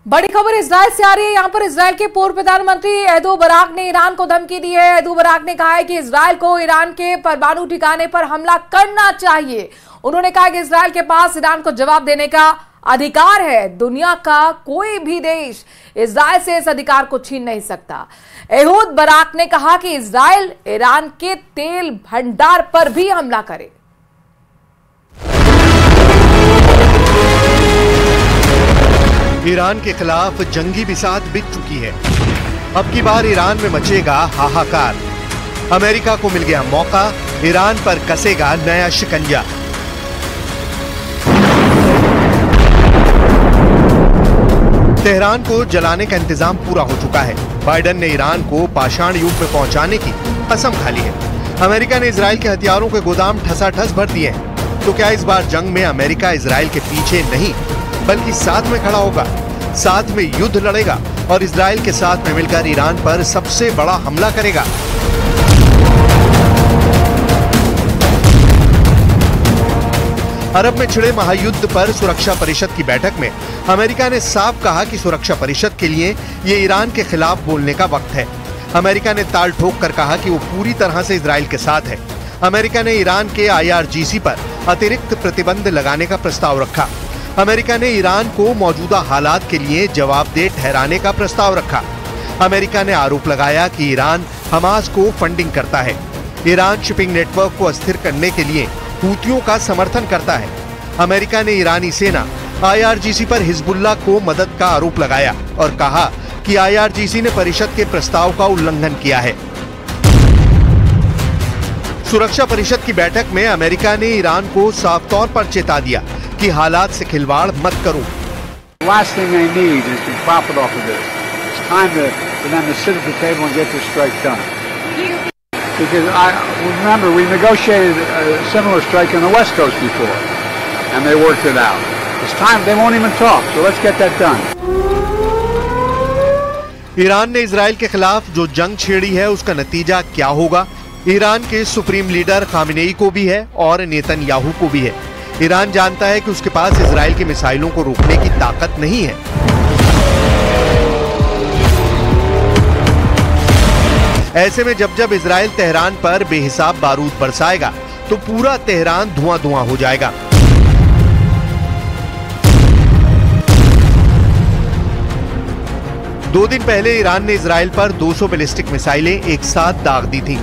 बड़ी खबर इजराइल से आ रही है। यहां पर इजराइल के पूर्व प्रधानमंत्री एहूद बाराक ने ईरान को धमकी दी है। एहूद बाराक ने कहा है कि इजराइल को ईरान के परमाणु ठिकाने पर हमला करना चाहिए। उन्होंने कहा कि इजराइल के पास ईरान को जवाब देने का अधिकार है। दुनिया का कोई भी देश इजराइल से इस अधिकार को छीन नहीं सकता। एहूद बाराक ने कहा कि इजराइल ईरान के तेल भंडार पर भी हमला करे। ईरान के खिलाफ जंगी बिसात बिक चुकी है। अब की बार ईरान में मचेगा हाहाकार। अमेरिका को मिल गया मौका, ईरान पर कसेगा नया शिकंजा। तेहरान को जलाने का इंतजाम पूरा हो चुका है। बाइडेन ने ईरान को पाषाण युग में पहुंचाने की कसम खा ली है। अमेरिका ने इजराइल के हथियारों के गोदाम ठसाठस भर दिए हैं। तो क्या इस बार जंग में अमेरिका इजराइल के पीछे नहीं बल्कि साथ में खड़ा होगा, साथ में युद्ध लड़ेगा और इजराइल के साथ में मिलकर ईरान पर सबसे बड़ा हमला करेगा? अरब में छिड़े महायुद्ध पर सुरक्षा परिषद की बैठक में अमेरिका ने साफ कहा कि सुरक्षा परिषद के लिए ये ईरान के खिलाफ बोलने का वक्त है। अमेरिका ने ताल ठोक कर कहा कि वो पूरी तरह से इजराइल के साथ है। अमेरिका ने ईरान के IRGC पर अतिरिक्त प्रतिबंध लगाने का प्रस्ताव रखा। अमेरिका ने ईरान को मौजूदा हालात के लिए जवाबदेह ठहराने का प्रस्ताव रखा। अमेरिका ने आरोप लगाया कि ईरान हमास को फंडिंग करता है। ईरान शिपिंग नेटवर्क को अस्थिर करने के लिए हूतियों का समर्थन करता है। अमेरिका ने ईरानी सेना IRGC पर हिजबुल्लाह को मदद का आरोप लगाया और कहा कि IRGC ने परिषद के प्रस्ताव का उल्लंघन किया है। सुरक्षा परिषद की बैठक में अमेरिका ने ईरान को साफ तौर पर चेता दिया कि हालात से खिलवाड़ मत करो। Last thing they need is to profit off of this. It's time for them to sit at the table and get this strike done. Because remember, we negotiated a similar strike on the West Coast before, and they worked it out. It's time. They won't even talk. So let's get that done. Iran ने Israel के खिलाफ जो जंग छेड़ी है उसका नतीजा क्या होगा? ईरान के सुप्रीम लीडर खामेनेई को भी है और नेतन्याहू को भी है। ईरान जानता है कि उसके पास इजराइल की मिसाइलों को रोकने की ताकत नहीं है। ऐसे में जब जब इजराइल तेहरान पर बेहिसाब बारूद बरसाएगा तो पूरा तेहरान धुआं धुआं हो जाएगा। दो दिन पहले ईरान ने इजराइल पर 200 बैलिस्टिक मिसाइलें एक साथ दाग दी थीं।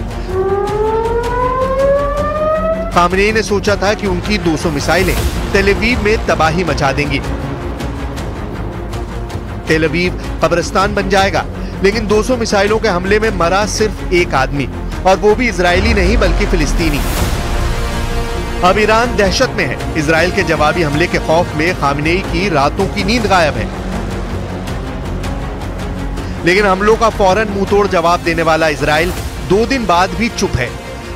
खामेनेई ने सोचा था कि उनकी 200 मिसाइलें तेल अवीव में तबाही मचा देंगी। तेल अवीव कब्रिस्तान बन जाएगा, लेकिन 200 मिसाइलों के हमले में मरा सिर्फ एक आदमी, और वो भी इजरायली नहीं बल्कि फिलिस्तीनी। अब ईरान दहशत में है। इजराइल के जवाबी हमले के खौफ में खामेनेई की रातों की नींद गायब है। लेकिन हमलों का फौरन मुंहतोड़ जवाब देने वाला इजराइल 2 दिन बाद भी चुप है।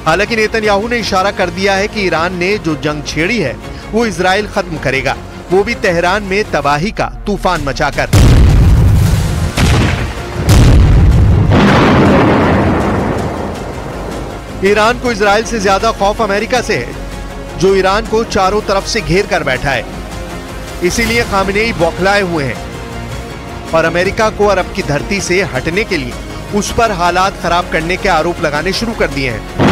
हालांकि नेतन्याहू ने इशारा कर दिया है कि ईरान ने जो जंग छेड़ी है वो इजराइल खत्म करेगा, वो भी तेहरान में तबाही का तूफान मचाकर। ईरान को इजराइल से ज्यादा खौफ अमेरिका से है, जो ईरान को चारों तरफ से घेर कर बैठा है। इसीलिए खामेनेई बौखलाए हुए हैं और अमेरिका को अरब की धरती से हटने के लिए उस पर हालात खराब करने के आरोप लगाने शुरू कर दिए हैं।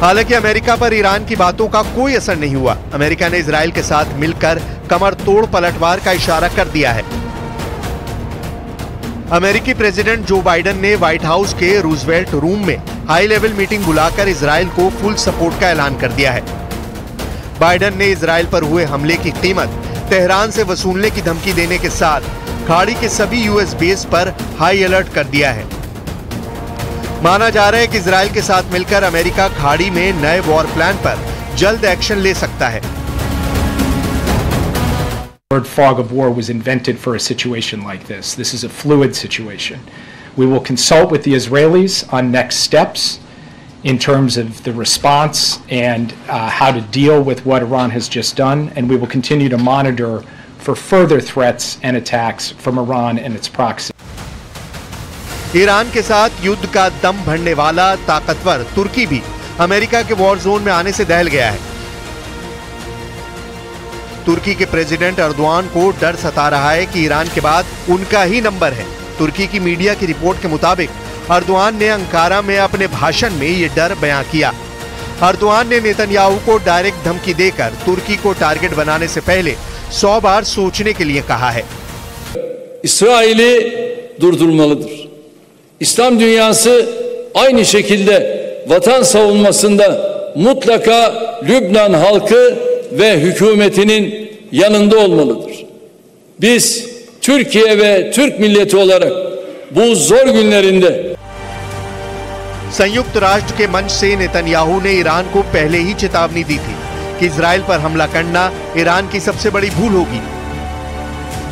हालांकि अमेरिका पर ईरान की बातों का कोई असर नहीं हुआ। अमेरिका ने इजराइल के साथ मिलकर कमर तोड़ पलटवार का इशारा कर दिया है। अमेरिकी प्रेसिडेंट जो बाइडेन ने व्हाइट हाउस के रूजवेल्ट रूम में हाई लेवल मीटिंग बुलाकर इजराइल को फुल सपोर्ट का ऐलान कर दिया है। बाइडेन ने इजराइल पर हुए हमले की कीमत तेहरान से वसूलने की धमकी देने के साथ खाड़ी के सभी यूएस बेस पर हाई अलर्ट कर दिया है। माना जा रहा है कि इजराइल के साथ मिलकर अमेरिका खाड़ी में नए वॉर प्लान पर जल्द एक्शन ले सकता है। The word fog of war was invented for a situation like this. This is a fluid situation. We will consult with the Israelis on next steps in terms of the response and how to deal with what Iran has just done, and we will continue to monitor for further threats and attacks from Iran and its proxies. Iran के साथ युद्ध का दम भरने वाला ताकतवर तुर्की भी America के वॉर जोन में आने से दहल गया है। तुर्की के प्रेसिडेंट अर्दोआन को डर सता रहा है कि ईरान के बाद उनका ही नंबर है। तुर्की की मीडिया की रिपोर्ट के मुताबिक अर्दोआन ने अंकारा में अपने भाषण में ये डर बयां किया। अर्दोआन ने नेतन्याहू को डायरेक्ट धमकी देकर तुर्की को टारगेट बनाने से पहले 100 बार सोचने के लिए कहा है। İsrail'i durdurmalıdır. İslam dünyası aynı şekilde vatan savunmasında mutlaka Lübnan halkı ve hükümetinin yanında olmalıdır. Biz Türkiye ve Türk milleti olarak bu zor günlerinde संयुक्त राष्ट्र के मंच से नेतन्याहू ने ईरान को पहले ही चेतावनी दी थी कि इजराइल पर हमला करना ईरान की सबसे बड़ी भूल होगी।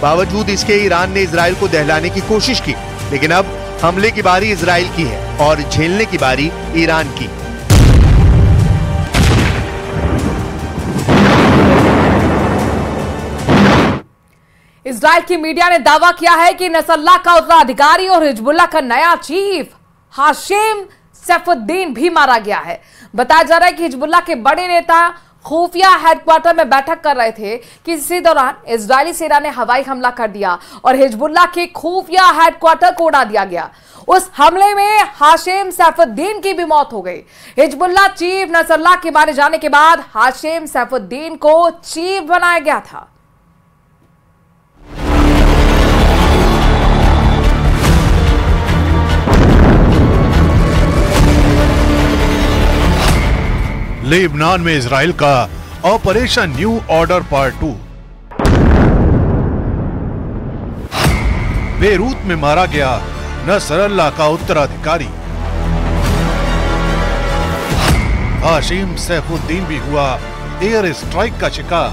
बावजूद इसके ईरान ने इजराइल को दहलाने की कोशिश की, लेकिन अब हमले की बारी इजराइल की है और झेलने की बारी ईरान की। इजराइल की मीडिया ने दावा किया है कि नसरल्लाह का उत्तराधिकारी और हिजबुल्लाह का नया चीफ हाशिम सैफुद्दीन भी मारा गया है। बताया जा रहा है कि हिजबुल्लाह के बड़े नेता खुफिया हेडक्वार्टर में बैठक कर रहे थे कि इसी दौरान इजरायली सेना ने हवाई हमला कर दिया और हिजबुल्लाह के खुफिया हेडक्वार्टर को उड़ा दिया गया। उस हमले में हाशिम सैफुद्दीन की भी मौत हो गई। हिजबुल्लाह चीफ नसरल्लाह के मारे जाने के बाद हाशिम सैफुद्दीन को चीफ बनाया गया था। लेबनान में इजराइल का operation new order part 2। Beirut में मारा गया नसरल्लाह का उत्तराधिकारी। हाशिम सैफुद्दीन भी हुआ एयर स्ट्राइक का शिकार।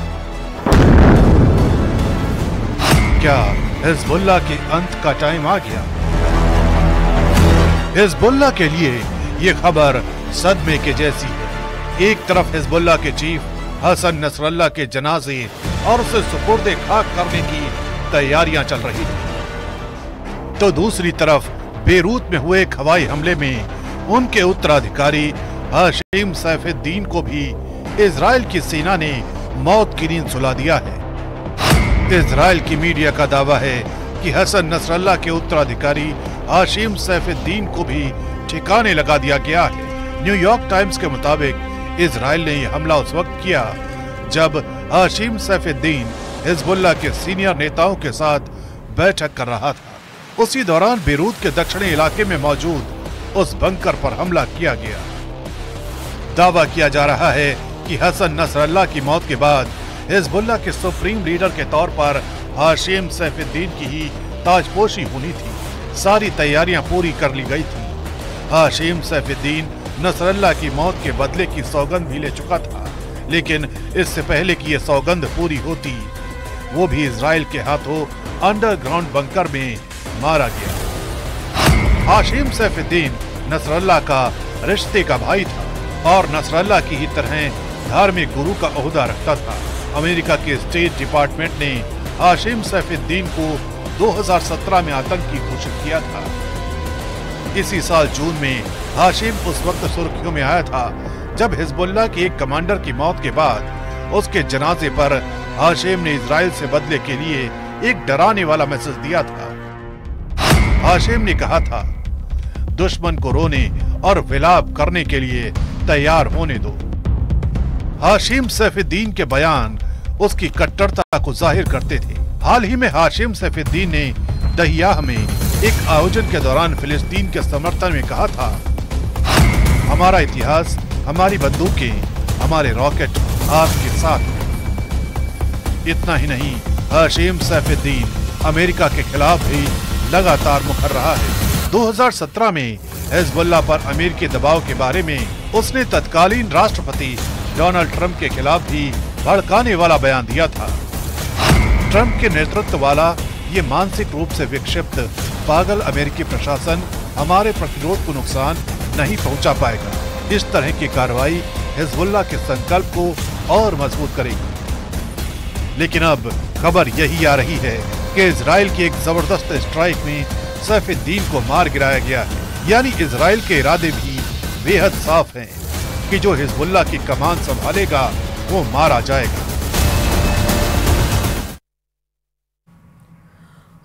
क्या हिजबुल्लाह के अंत का टाइम आ गया? हिजबुल्लाह के लिए ये खबर सदमे के जैसी है। एक तरफ हिजबुल्लाह के चीफ हसन नसरल्लाह के जनाजे और उसे सुपुर्दे खाक करने की तैयारियां चल रही थी, तो दूसरी तरफ बेरूत में हुए एक हवाई हमले में उनके उत्तराधिकारी हाशिम सैफुद्दीन को भी इजराइल की सेना ने मौत की नींद सुला दिया है। इजराइल की मीडिया का दावा है कि हसन नसरल्लाह के उत्तराधिकारी हाशिम सैफुद्दीन को भी ठिकाने लगा दिया गया है। न्यूयॉर्क टाइम्स के मुताबिक इजराइल ने यह हमला उस वक्त किया जब हाशिम सैफुद्दीन हिजबुल्लाह के सीनियर नेताओं के साथ बैठक कर रहा था। उसी दौरान बेरूत के दक्षिणी इलाके में मौजूद उस बंकर पर हमला किया गया। दावा किया जा रहा है कि हसन नसरल्लाह की मौत के बाद हिजबुल्लाह के सुप्रीम लीडर के तौर पर हाशिम सैफुद्दीन की ही ताजपोशी होनी थी। सारी तैयारियां पूरी कर ली गई थी। हाशिम सैफुद्दीन नसरल्लाह की मौत के बदले की सौगंध भी ले चुका था, लेकिन इससे पहले कि यह सौगंध पूरी होती, वो भी इजराइल के हाथों अंडरग्राउंड बंकर में मारा गया। हाशिम सैफुद्दीन नसरल्लाह का रिश्ते का भाई था और नसरल्लाह की ही तरह धार्मिक गुरु का ओहदा रखता था। अमेरिका के स्टेट डिपार्टमेंट ने हाशिम सैफुद्दीन को 2017 में आतंकी घोषित किया था। इसी साल जून में हाशिम उस वक्त सुर्खियों में आया था जब हिजबुल्लाह के एक कमांडर की मौत के बाद उसके जनाजे पर हाशिम ने इजराइल से बदले के लिए एक डराने वाला मैसेज दिया था। हाशिम ने कहा था, दुश्मन को रोने और विलाप करने के लिए तैयार होने दो। हाशिम सैफुद्दीन के बयान उसकी कट्टरता को जाहिर करते थे। हाल ही में हाशिम सैफुद्दीन ने दहियाह में एक आयोजन के दौरान फिलिस्तीन के समर्थन में कहा था, हमारा इतिहास, हमारी बंदूकें, हमारे रॉकेट आपके साथ हैं। इतना ही नहीं, हाशिम सैफुद्दीन अमेरिका के खिलाफ भी लगातार मुखर रहा है। 2017 में हिजबुल्लाह पर अमेरिकी दबाव के बारे में उसने तत्कालीन राष्ट्रपति डोनाल्ड ट्रंप के खिलाफ भी भड़काने वाला बयान दिया था। ट्रंप के नेतृत्व वाला ये मानसिक रूप से विक्षिप्त पागल अमेरिकी प्रशासन हमारे प्रतिरोध को नुकसान नहीं पहुंचा पाएगा। इस तरह की कार्रवाई हिजबुल्लाह के संकल्प को और मजबूत करेगी। लेकिन अब खबर यही आ रही है कि इजराइल की एक जबरदस्त स्ट्राइक में सैफुद्दीन को मार गिराया गया है। यानी इजराइल के इरादे भी बेहद साफ हैं कि जो हिजबुल्लाह की कमान संभालेगा वो मारा जाएगा।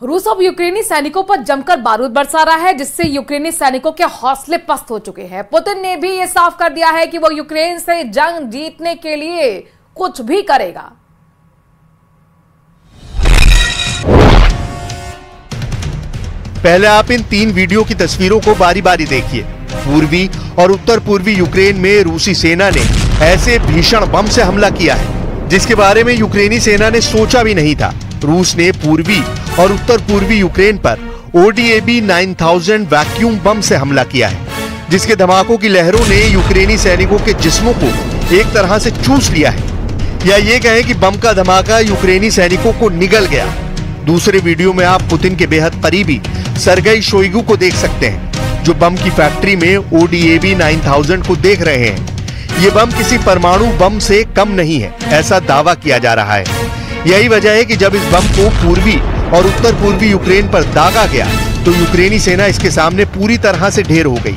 रूस अब यूक्रेनी सैनिकों पर जमकर बारूद बरसा रहा है, जिससे यूक्रेनी सैनिकों के हौसले पस्त हो चुके हैं। पुतिन ने भी यह साफ कर दिया है कि वो यूक्रेन से जंग जीतने के लिए कुछ भी करेगा। पहले आप इन 3 वीडियो की तस्वीरों को बारी बारी देखिए। पूर्वी और उत्तर पूर्वी यूक्रेन में रूसी सेना ने ऐसे भीषण बम से हमला किया है जिसके बारे में यूक्रेनी सेना ने सोचा भी नहीं था। रूस ने पूर्वी और उत्तर पूर्वी यूक्रेन पर ODAB 9000 वैक्यूम बम से हमला किया है, जिसके धमाकों की लहरों ने यूक्रेनी सैनिकों के जिस्मों को एक तरह से चूस लिया है, या ये कहें कि बम का धमाका यूक्रेनी सैनिकों को निगल गया। दूसरे वीडियो में आप पुतिन के बेहद करीबी सर्गेई शोइगु को देख सकते हैं, जो बम की फैक्ट्री में ODAB 9000 को देख रहे हैं। ये बम किसी परमाणु बम से कम नहीं है, ऐसा दावा किया जा रहा है। यही वजह है कि जब इस बम को पूर्वी और उत्तर पूर्वी यूक्रेन पर दागा गया तो यूक्रेनी सेना इसके सामने पूरी तरह से ढेर हो गई।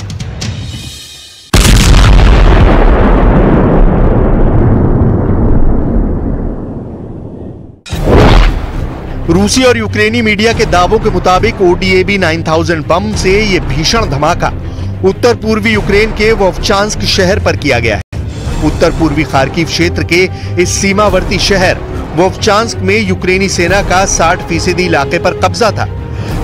रूसी और यूक्रेनी मीडिया के दावों के मुताबिक ODAB 9000 बम से ये भीषण धमाका उत्तर पूर्वी यूक्रेन के वोवचांस्क शहर पर किया गया है। उत्तर पूर्वी खार्किव क्षेत्र के इस सीमावर्ती शहर वोवचांस्क में यूक्रेनी सेना का 60% इलाके पर कब्जा था,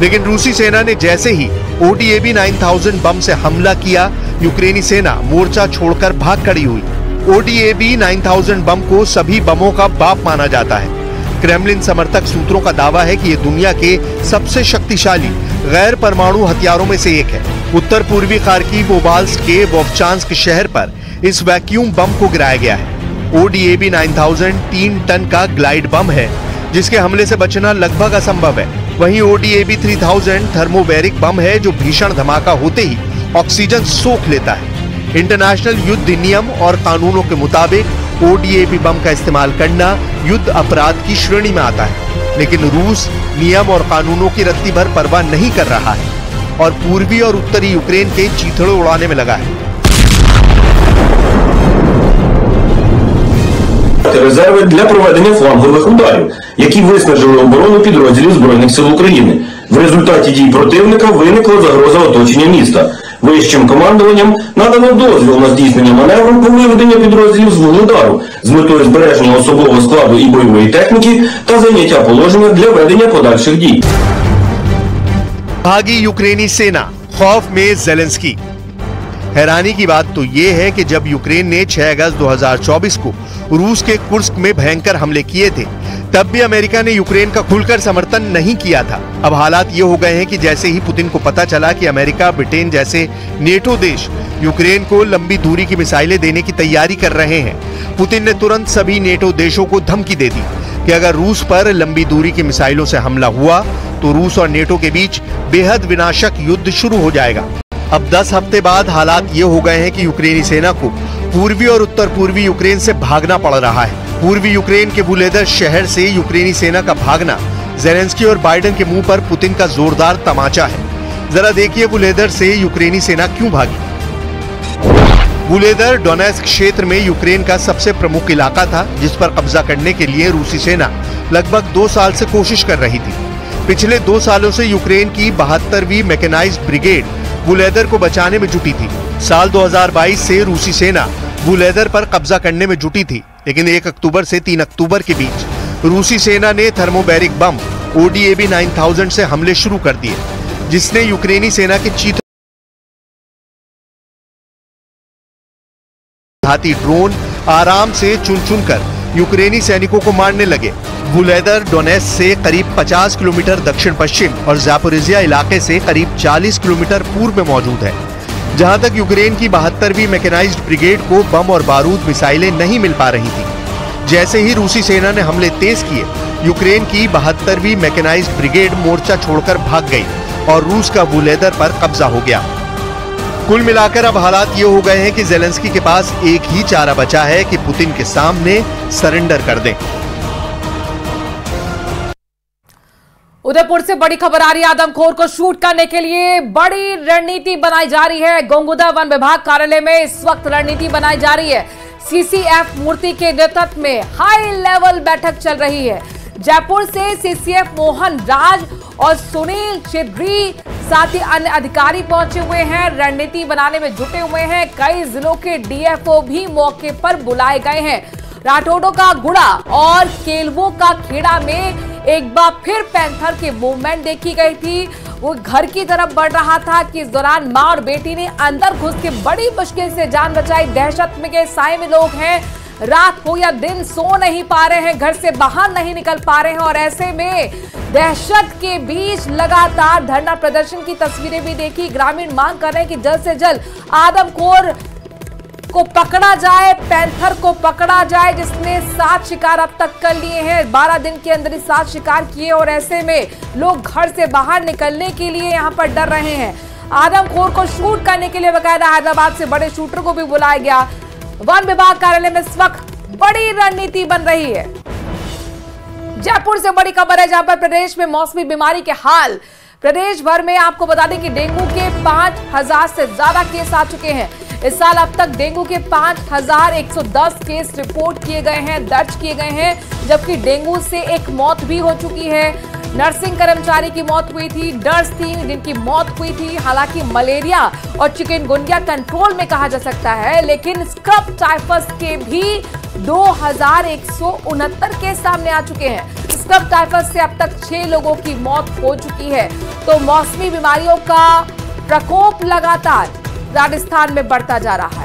लेकिन रूसी सेना ने जैसे ही ODAB 9000 बम से हमला किया, यूक्रेनी सेना मोर्चा छोड़कर भाग खड़ी हुई। ODAB 9000 बम को सभी बमों का बाप माना जाता है। क्रेमलिन समर्थक सूत्रों का दावा है कि यह दुनिया के सबसे शक्तिशाली गैर परमाणु हथियारों में से एक है। उत्तर पूर्वी खार्किव ओब्लास्ट के वोवचांस्क शहर पर इस वैक्यूम बम को गिराया गया है। ODAB 9000 3 टन का ग्लाइड बम है, जिसके हमले से बचना लगभग असंभव है। वहीं ODAB 3000 थर्मोबैरिक बम है, जो भीषण धमाका होते ही ऑक्सीजन सोख लेता है। इंटरनेशनल युद्ध नियम और कानूनों के मुताबिक ODAB बम का इस्तेमाल करना युद्ध अपराध की श्रेणी में आता है, लेकिन रूस नियम और कानूनों की रत्ती भर परवाह नहीं कर रहा है और पूर्वी और उत्तरी यूक्रेन के चीथड़े उड़ाने में लगा है। Резерви для проведення флангових ударів, які виснажили оборону підрозділів Збройних сил України. В результаті дій противника виникла загроза оточення міста. Вищим командуванням надано дозвіл на здійснення маневру по виведенню підрозділів з Вугледару з метою збереження особового складу і бойової техніки та зайняття положення для ведення подальших дій. भागी यूक्रेनी सेना, खौफ में ज़ेलेंस्की। हैरानी की बात तो यह है कि जब यूक्रेन ने 6 अगस्त 2024 को रूस के कुर्स्क में भयंकर हमले किए थे, तब भी अमेरिका ने यूक्रेन का खुलकर समर्थन नहीं किया था। अब हालात ये हो गए हैं कि जैसे ही पुतिन को पता चला कि अमेरिका, ब्रिटेन जैसे नेटो देश यूक्रेन को लंबी दूरी की मिसाइलें देने की तैयारी कर रहे हैं, पुतिन ने तुरंत सभी नेटो देशों को धमकी दे दी कि अगर रूस पर लंबी दूरी की मिसाइलों से हमला हुआ तो रूस और नेटो के बीच बेहद विनाशक युद्ध शुरू हो जाएगा। अब 10 हफ्ते बाद हालात ये हो गए हैं कि यूक्रेनी सेना को पूर्वी और उत्तर पूर्वी यूक्रेन से भागना पड़ रहा है। पूर्वी यूक्रेन के वुलेदर शहर से यूक्रेनी सेना का भागना ज़ेलेंस्की और बाइडेन के मुंह पर पुतिन का जोरदार तमाचा है। जरा देखिए वुलेदर से यूक्रेनी सेना क्यों भागी। वुलेदर डोनेस्क क्षेत्र में यूक्रेन का सबसे प्रमुख इलाका था, जिस पर कब्जा करने के लिए रूसी सेना लगभग 2 साल से कोशिश कर रही थी। पिछले 2 सालों से यूक्रेन की 72वीं मैकेनाइज्ड ब्रिगेड वुलेदर को बचाने में जुटी थी। साल 2022 से रूसी सेना वुलेदर पर कब्जा करने में जुटी थी, लेकिन 1 अक्टूबर से 3 अक्टूबर के बीच रूसी सेना ने थर्मोबैरिक बम ODAB 9000 से हमले शुरू कर दिए, जिसने यूक्रेनी सेना के चीथड़े हाथी ड्रोन आराम से चुन कर यूक्रेनी सैनिकों को मारने लगे। वुलेदर डोनेस्क से करीब 50 किलोमीटर दक्षिण पश्चिम और ज़ापोरिज़िया इलाके से करीब 40 किलोमीटर पूर्व में मौजूद है, जहां तक यूक्रेन की 72वीं मैकेनाइज्ड ब्रिगेड को बम और बारूद मिसाइलें नहीं मिल पा रही थी। जैसे ही रूसी सेना ने हमले तेज किए, यूक्रेन की 72वीं मैकेनाइज्ड ब्रिगेड मोर्चा छोड़कर भाग गई और रूस का वुलेदर पर कब्जा हो गया। कुल मिलाकर अब हालात ये हो गए हैं कि जेलेंस्की के पास एक ही चारा बचा है कि पुतिन के सामने सरेंडर कर दें। उदयपुर से बड़ी खबर आ रही है। आदमखोर को शूट करने के लिए बड़ी रणनीति बनाई जा रही है। गोंगुदा वन विभाग कार्यालय में इस वक्त रणनीति बनाई जा रही है। सीसीएफ मूर्ति के नेतृत्व में हाई लेवल बैठक चल रही है। जयपुर से सीसीएफ मोहन राज और सुनील चिद्री साथ ही अन्य अधिकारी पहुंचे हुए हैं, रणनीति बनाने में जुटे हुए हैं। कई जिलों के डीएफओ भी मौके पर बुलाए गए हैं। राठौड़ों का गुड़ा और केलवों का खेड़ा में एक बार फिर पैंथर के मूवमेंट देखी गई थी। वो घर की तरफ बढ़ रहा था कि इस दौरान मां और बेटी ने अंदर घुस के बड़ी मुश्किल से जान बचाई। दहशत में के साए में लोग हैं, रात हो या दिन सो नहीं पा रहे हैं, घर से बाहर नहीं निकल पा रहे हैं और ऐसे में दहशत के बीच लगातार धरना प्रदर्शन की तस्वीरें भी देखी। ग्रामीण मांग कर रहे हैं कि जल्द से जल्द आदमखोर को पकड़ा जाए, पैंथर को पकड़ा जाए जिसने 7 शिकार अब तक कर लिए हैं। 12 दिन के अंदर ही 7 शिकार किए और ऐसे में लोग घर से बाहर निकलने के लिए यहां पर डर रहे हैं। आदमखोर को शूट करने के लिए बकायदा हैदराबाद से बड़े शूटर को भी बुलाया गया। वन विभाग कार्यालय में इस वक्त बड़ी रणनीति बन रही है। जयपुर से बड़ी खबर है जहां पर प्रदेश में मौसमी बीमारी के हाल। प्रदेश भर में आपको बता दें कि डेंगू के 5000 से ज्यादा केस आ चुके हैं। इस साल अब तक डेंगू के 5110 केस रिपोर्ट किए गए हैं, दर्ज किए गए हैं, जबकि डेंगू से एक मौत भी हो चुकी है। नर्सिंग कर्मचारी की मौत हुई थी, नर्स थी जिनकी मौत हुई थी। हालांकि मलेरिया और चिकनगुनिया कंट्रोल में कहा जा सकता है, लेकिन स्क्रब टाइफस के भी 2169 केस सामने आ चुके हैं। स्क्रब टाइफस से अब तक 6 लोगों की मौत हो चुकी है। तो मौसमी बीमारियों का प्रकोप लगातार राजस्थान में बढ़ता जा रहा है।